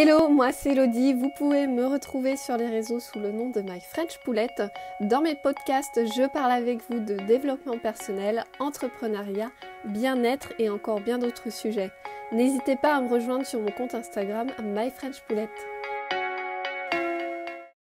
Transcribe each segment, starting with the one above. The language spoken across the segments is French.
Hello, moi c'est Elodie, vous pouvez me retrouver sur les réseaux sous le nom de My French Poulette. Dans mes podcasts, je parle avec vous de développement personnel, entrepreneuriat, bien-être et encore bien d'autres sujets. N'hésitez pas à me rejoindre sur mon compte Instagram My French Poulette.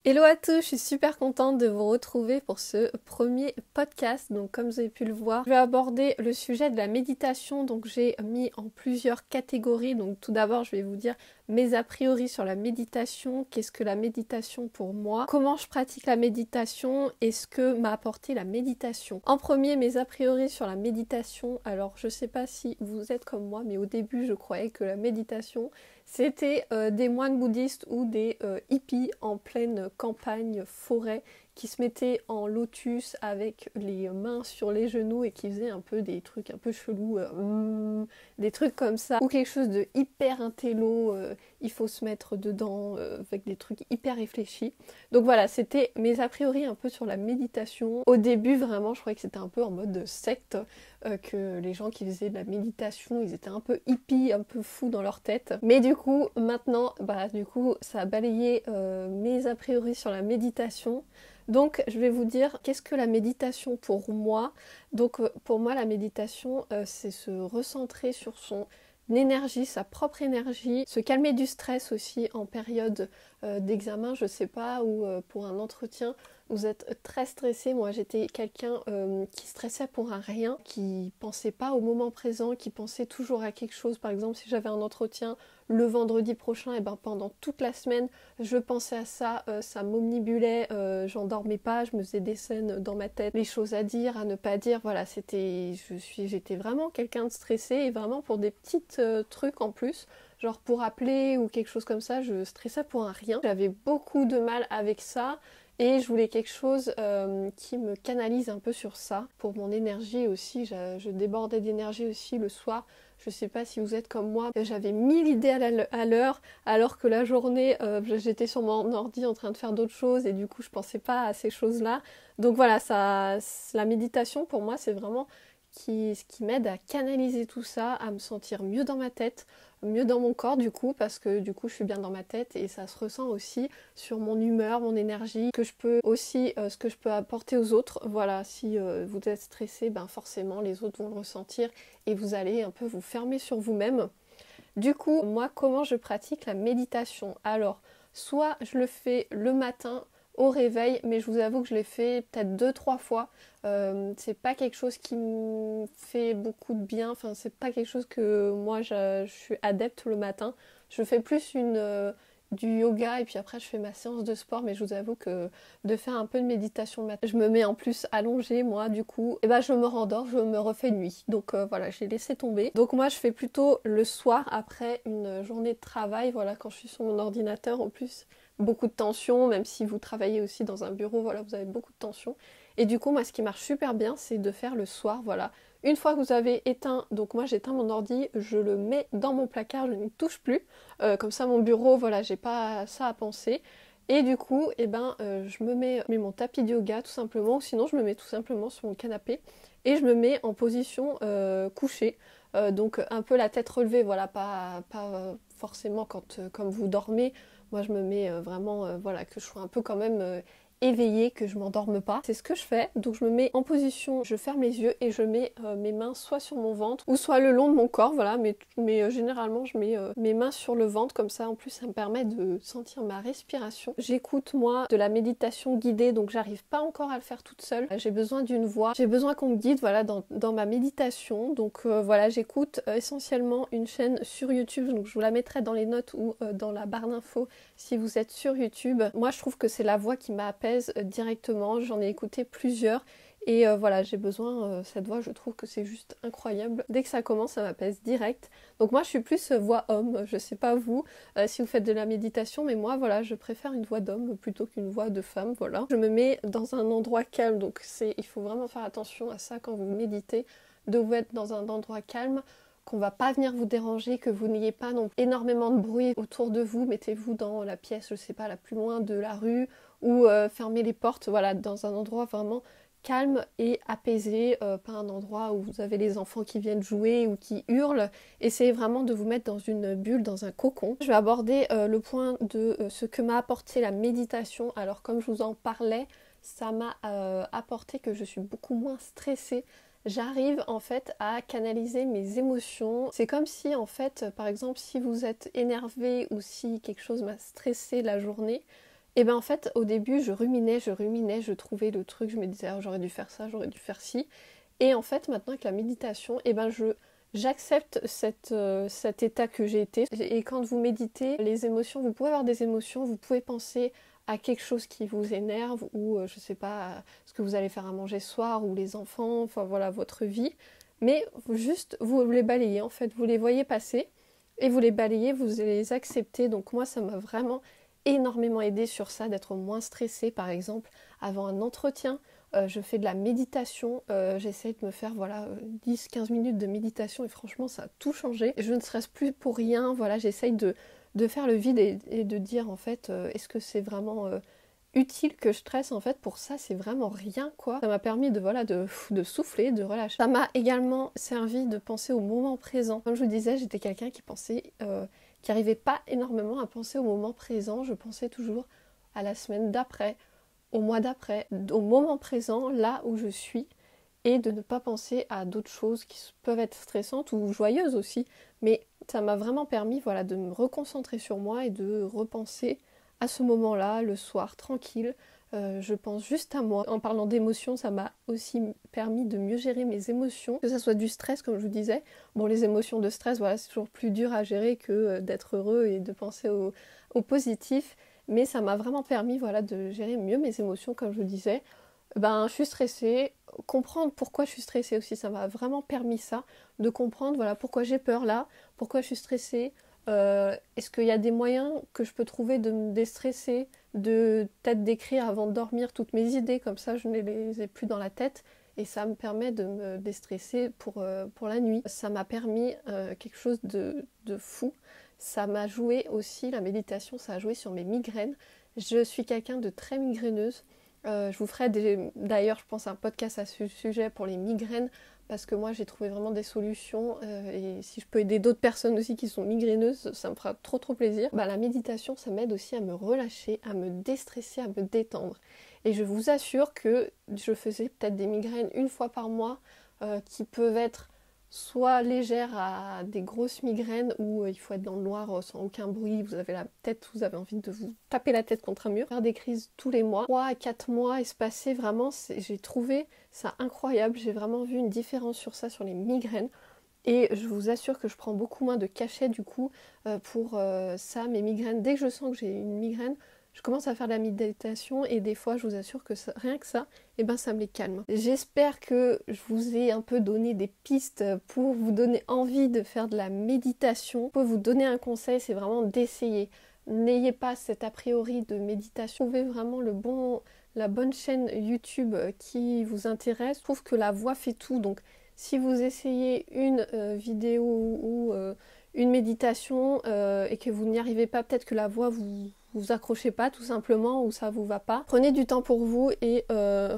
Hello à tous, je suis super contente de vous retrouver pour ce premier podcast. Donc comme vous avez pu le voir, je vais aborder le sujet de la méditation. Donc j'ai mis en plusieurs catégories. Donc tout d'abord, je vais vous dire mes a priori sur la méditation. Qu'est-ce que la méditation pour moi? Comment je pratique la méditation? Et ce que m'a apporté la méditation? En premier, mes a priori sur la méditation. Alors je sais pas si vous êtes comme moi, mais au début, je croyais que la méditation c'était des moines bouddhistes ou des hippies en pleine campagne, forêt, qui se mettaient en lotus avec les mains sur les genoux et qui faisaient un peu des trucs un peu chelous, des trucs comme ça, ou quelque chose de hyper intello, il faut se mettre dedans avec des trucs hyper réfléchis. Donc voilà, c'était mes a priori un peu sur la méditation. Au début, vraiment, je croyais que c'était un peu en mode secte, que les gens qui faisaient de la méditation, ils étaient un peu hippies, un peu fous dans leur tête. Mais du coup, maintenant, ça a balayé mes a priori sur la méditation. Donc, je vais vous dire qu'est-ce que la méditation pour moi. Donc, pour moi, la méditation, c'est se recentrer sur son énergie, sa propre énergie, se calmer du stress aussi en période d'examen, je sais pas, ou pour un entretien. Vous êtes très stressé. Moi j'étais quelqu'un qui stressait pour un rien, qui pensait pas au moment présent, qui pensait toujours à quelque chose. Par exemple, si j'avais un entretien le vendredi prochain, et ben pendant toute la semaine je pensais à ça, ça m'omnibulait, j'en dormais pas, je me faisais des scènes dans ma tête, les choses à dire, à ne pas dire. Voilà, j'étais vraiment quelqu'un de stressé, et vraiment pour des petits trucs en plus. Genre pour appeler ou quelque chose comme ça, je stressais pour un rien. J'avais beaucoup de mal avec ça. Et je voulais quelque chose qui me canalise un peu sur ça. Pour mon énergie aussi, je débordais d'énergie aussi le soir. Je sais pas si vous êtes comme moi, j'avais 1000 idées à l'heure, alors que la journée, j'étais sur mon ordi en train de faire d'autres choses et du coup je pensais pas à ces choses-là. Donc voilà, la méditation pour moi c'est vraiment ce qui m'aide à canaliser tout ça, à me sentir mieux dans ma tête, mieux dans mon corps du coup, parce que du coup je suis bien dans ma tête et ça se ressent aussi sur mon humeur, mon énergie, que je peux aussi, ce que je peux apporter aux autres. Voilà, si vous êtes stressé, ben forcément les autres vont le ressentir et vous allez un peu vous fermer sur vous-même. Du coup, moi comment je pratique la méditation? Alors, soit je le fais le matin au réveil, mais je vous avoue que je l'ai fait peut-être 2-3 fois. C'est pas quelque chose qui me fait beaucoup de bien, enfin c'est pas quelque chose que moi je suis adepte le matin. Je fais plus du yoga et puis après je fais ma séance de sport, mais je vous avoue que de faire un peu de méditation le matin, je me mets en plus allongée moi du coup, et ben je me rendors, je me refais nuit. Donc voilà, j'ai laissé tomber. Donc moi je fais plutôt le soir après une journée de travail, voilà, quand je suis sur mon ordinateur en plus. Beaucoup de tension, même si vous travaillez aussi dans un bureau, voilà, vous avez beaucoup de tension. Et du coup, moi, ce qui marche super bien, c'est de faire le soir, voilà. Une fois que vous avez éteint, donc moi j'éteins mon ordi, je le mets dans mon placard, je n'y touche plus. Comme ça, mon bureau, voilà, j'ai pas ça à penser. Et du coup, je me mets mon tapis de yoga tout simplement, ou sinon je me mets tout simplement sur mon canapé et je me mets en position couchée. Donc un peu la tête relevée, voilà, pas forcément comme vous dormez. Moi je me mets vraiment, voilà, que je sois un peu quand même éveillée, que je m'endorme pas. C'est ce que je fais, donc je me mets en position, je ferme les yeux et je mets mes mains soit sur mon ventre ou soit le long de mon corps, voilà, mais généralement je mets mes mains sur le ventre, comme ça en plus ça me permet de sentir ma respiration. J'écoute moi de la méditation guidée, donc j'arrive pas encore à le faire toute seule. J'ai besoin d'une voix, j'ai besoin qu'on me guide, voilà, dans ma méditation. Donc voilà, j'écoute essentiellement une chaîne sur YouTube, donc je vous la mettrai dans les notes ou dans la barre d'infos si vous êtes sur YouTube. Moi je trouve que c'est la voix qui m'apaise directement, j'en ai écouté plusieurs et voilà, j'ai besoin, cette voix je trouve que c'est juste incroyable. Dès que ça commence ça m'apaise direct. Donc moi je suis plus voix homme, je sais pas vous si vous faites de la méditation, mais moi voilà, je préfère une voix d'homme plutôt qu'une voix de femme, voilà. Je me mets dans un endroit calme, donc il faut vraiment faire attention à ça quand vous méditez, de vous être dans un endroit calme, qu'on va pas venir vous déranger, que vous n'ayez pas non énormément de bruit autour de vous. Mettez-vous dans la pièce, je sais pas, la plus loin de la rue ou fermez les portes, voilà, dans un endroit vraiment calme et apaisé, pas un endroit où vous avez les enfants qui viennent jouer ou qui hurlent. Essayez vraiment de vous mettre dans une bulle, dans un cocon. Je vais aborder le point de ce que m'a apporté la méditation. Alors comme je vous en parlais, ça m'a apporté que je suis beaucoup moins stressée. J'arrive en fait à canaliser mes émotions. C'est comme si en fait, par exemple, si vous êtes énervé ou si quelque chose m'a stressé la journée, et bien en fait au début je ruminais, je trouvais le truc, je me disais oh, j'aurais dû faire ça, j'aurais dû faire ci. Et en fait maintenant avec la méditation, et ben j'accepte cet état que j'ai été. Et quand vous méditez, les émotions, vous pouvez avoir des émotions, vous pouvez penser à quelque chose qui vous énerve ou je sais pas, ce que vous allez faire à manger ce soir ou les enfants, enfin voilà votre vie. Mais juste vous les balayez en fait, vous les voyez passer et vous les balayez, vous les acceptez. Donc moi ça m'a vraiment énormément aidé sur ça, d'être moins stressée par exemple avant un entretien. Je fais de la méditation, j'essaye de me faire 10-15 minutes de méditation et franchement ça a tout changé. Je ne stresse plus pour rien, voilà, j'essaye de faire le vide et de dire en fait est-ce que c'est vraiment utile que je stresse en fait pour ça, c'est vraiment rien quoi. Ça m'a permis de souffler, de relâcher. Ça m'a également servi de penser au moment présent. Comme je vous disais, j'étais quelqu'un qui pensait qui n'arrivait pas énormément à penser au moment présent. Je pensais toujours à la semaine d'après, au mois d'après, au moment présent, là où je suis, et de ne pas penser à d'autres choses qui peuvent être stressantes ou joyeuses aussi. Mais ça m'a vraiment permis de me reconcentrer sur moi et de repenser à ce moment-là, le soir, tranquille. Je pense juste à moi. En parlant d'émotions, ça m'a aussi permis de mieux gérer mes émotions, que ça soit du stress comme je vous disais. Bon, les émotions de stress, c'est toujours plus dur à gérer que d'être heureux et de penser au positif. Mais ça m'a vraiment permis de gérer mieux mes émotions comme je vous disais. Je suis stressée, comprendre pourquoi je suis stressée aussi, ça m'a vraiment permis ça, de comprendre pourquoi j'ai peur là, pourquoi je suis stressée. Est-ce qu'il y a des moyens que je peux trouver de me déstresser, de peut-être d'écrire avant de dormir toutes mes idées, comme ça je ne les ai plus dans la tête et ça me permet de me déstresser pour la nuit. Ça m'a permis quelque chose de fou. Ça m'a joué aussi, la méditation, ça a joué sur mes migraines. Je suis quelqu'un de très migraineuse. Je vous ferai d'ailleurs je pense un podcast à ce sujet pour les migraines parce que moi j'ai trouvé vraiment des solutions et si je peux aider d'autres personnes aussi qui sont migraineuses, ça me fera trop plaisir. La méditation ça m'aide aussi à me relâcher, à me déstresser, à me détendre. Et je vous assure que je faisais peut-être des migraines une fois par mois qui peuvent être soit légères à des grosses migraines où il faut être dans le noir sans aucun bruit, vous avez envie de vous taper la tête contre un mur, faire des crises tous les mois, 3 à 4 mois espacés, vraiment j'ai trouvé ça incroyable, j'ai vraiment vu une différence sur ça, sur les migraines. Et je vous assure que je prends beaucoup moins de cachets du coup pour ça, mes migraines. Dès que je sens que j'ai une migraine, je commence à faire de la méditation et des fois je vous assure que rien que ça, ça me les calme. J'espère que je vous ai un peu donné des pistes pour vous donner envie de faire de la méditation. Pour vous donner un conseil, c'est vraiment d'essayer. N'ayez pas cet a priori de méditation. Trouvez vraiment la bonne chaîne YouTube qui vous intéresse. Je trouve que la voix fait tout, donc si vous essayez une vidéo ou une méditation et que vous n'y arrivez pas, peut-être que la voix vous accrochez pas tout simplement ou ça vous va pas. Prenez du temps pour vous et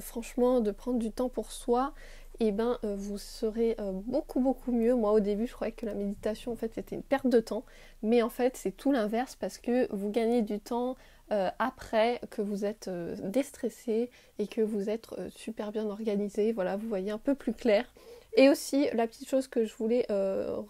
franchement de prendre du temps pour soi, vous serez beaucoup mieux. Moi au début je croyais que la méditation en fait c'était une perte de temps, mais en fait c'est tout l'inverse parce que vous gagnez du temps après que vous êtes déstressé et que vous êtes super bien organisé, vous voyez un peu plus clair. Et aussi la petite chose que je voulais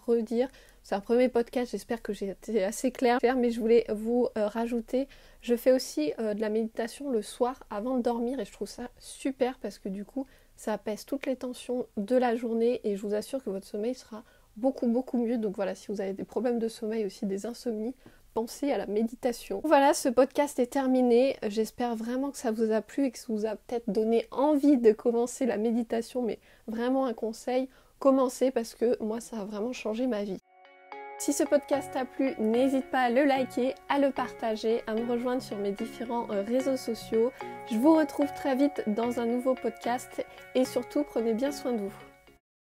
redire, c'est un premier podcast, j'espère que j'ai été assez claire, mais je voulais vous rajouter, je fais aussi de la méditation le soir avant de dormir et je trouve ça super parce que du coup ça apaise toutes les tensions de la journée et je vous assure que votre sommeil sera beaucoup mieux. Donc voilà, si vous avez des problèmes de sommeil, aussi des insomnies, pensez à la méditation. Voilà, ce podcast est terminé. J'espère vraiment que ça vous a plu et que ça vous a peut-être donné envie de commencer la méditation, mais vraiment un conseil, commencez parce que moi ça a vraiment changé ma vie. Si ce podcast t'a plu, n'hésite pas à le liker, à le partager, à me rejoindre sur mes différents réseaux sociaux. Je vous retrouve très vite dans un nouveau podcast et surtout prenez bien soin de vous.